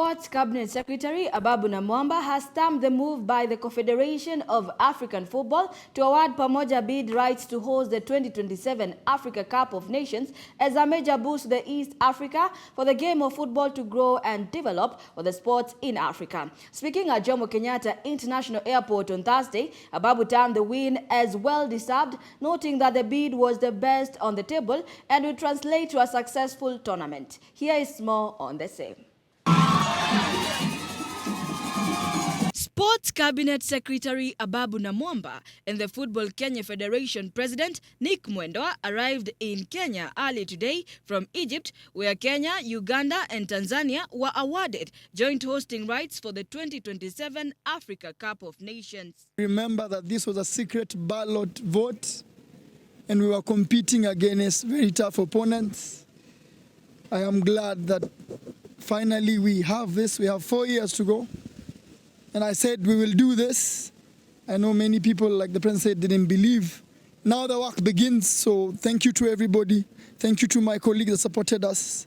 Sports Cabinet Secretary Ababu Namwamba has stamped the move by the Confederation of African Football to award Pamoja bid rights to host the 2027 Africa Cup of Nations as a major boost to the East Africa for the game of football to grow and develop for the sports in Africa. Speaking at Jomo Kenyatta International Airport on Thursday, Ababu termed the win as well-deserved, noting that the bid was the best on the table and will translate to a successful tournament. Here is more on the same. Sports Cabinet Secretary Ababu Namwamba and the Football Kenya Federation President Nick Mwendwa arrived in Kenya early today from Egypt, where Kenya, Uganda and Tanzania were awarded joint hosting rights for the 2027 Africa Cup of Nations. Remember that this was a secret ballot vote and we were competing against very tough opponents. I am glad that finally we have this. We have 4 years to go. And I said, we will do this. I know many people, like the president said, didn't believe. Now the work begins, so thank you to everybody. Thank you to my colleagues that supported us.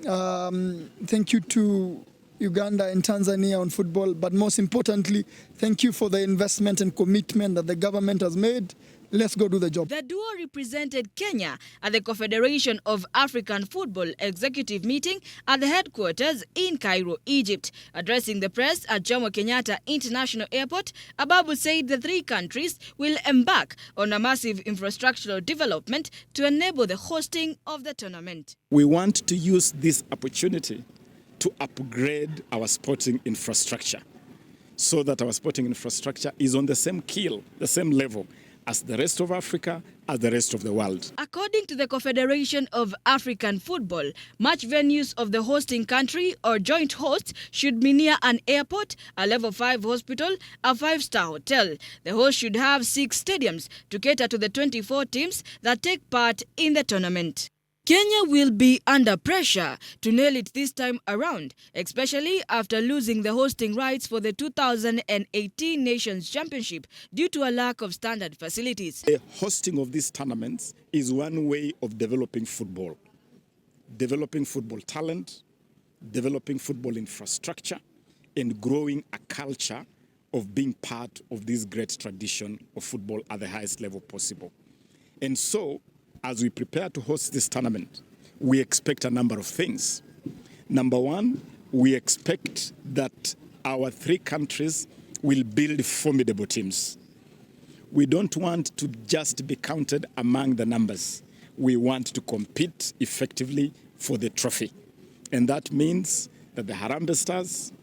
Thank you to Uganda and Tanzania on football, but most importantly, thank you for the investment and commitment that the government has made. Let's go do the job. The duo represented Kenya at the Confederation of African Football Executive Meeting at the headquarters in Cairo, Egypt. Addressing the press at Jomo Kenyatta International Airport, Ababu said the three countries will embark on a massive infrastructural development to enable the hosting of the tournament. We want to use this opportunity to upgrade our sporting infrastructure so that our sporting infrastructure is on the same keel, the same level as the rest of Africa, as the rest of the world. According to the Confederation of African Football, match venues of the hosting country or joint hosts should be near an airport, a level 5 hospital, a 5-star hotel. The host should have 6 stadiums to cater to the 24 teams that take part in the tournament. Kenya will be under pressure to nail it this time around, especially after losing the hosting rights for the 2018 Nations Championship due to a lack of standard facilities. The hosting of these tournaments is one way of developing football talent, developing football infrastructure, and growing a culture of being part of this great tradition of football at the highest level possible. And so, as we prepare to host this tournament, we expect a number of things. Number one, we expect that our three countries will build formidable teams. We don't want to just be counted among the numbers. We want to compete effectively for the trophy. And that means that the Harambee Stars,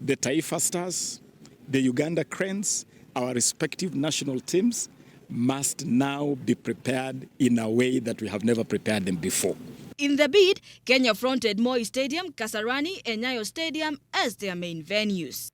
the Taifa Stars, the Uganda Cranes, our respective national teams must now be prepared in a way that we have never prepared them before. In the bid, Kenya fronted Moi Stadium, Kasarani and Nyayo Stadium as their main venues.